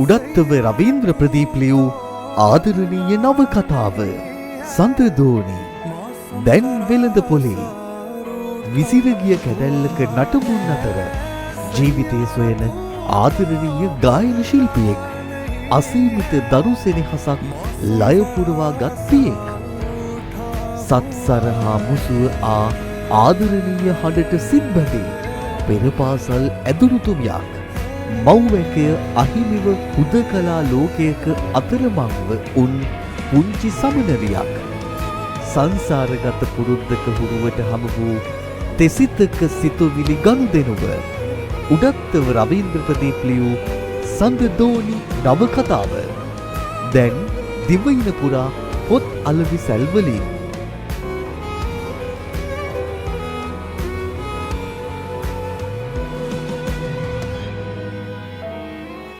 උඩත්තව රවීන්ද්‍ර ප්‍රදීප් ලියූ ආදරණීය නවකතාව සඳදෝනි. දැන් වෙළඳ පොලේ විසිරගිය කැදැල්ලක නටබුන් අතර ජීවිතය සොයන ආදරණීය ගායන ශිල්පියෙක්, අසීමිත දරු සෙනෙහසක් ලයපුරවා ගත් පියෙක්. සත්සර හා මුසුව ආදරණීය හඬට සිත්බැඳේ පෙරපාසල් ඇදුරුතුමියක්. මව්වැකය අහිමිව හුදකලා ලෝකයක අතරමංව උන් පුංචි සමනරියක්. සංසාරගත පුරුද්දක හුරුවට හමු වූ තෙසිතක සිතුවිලි ගනුදෙනුව උඩත්තව රවීන්ද්‍ර ප්‍රදීප් ලියූ සඳදෝනි නවකතාව දැන් දිවයින පුරා පොත් අලවි සැල්වලින්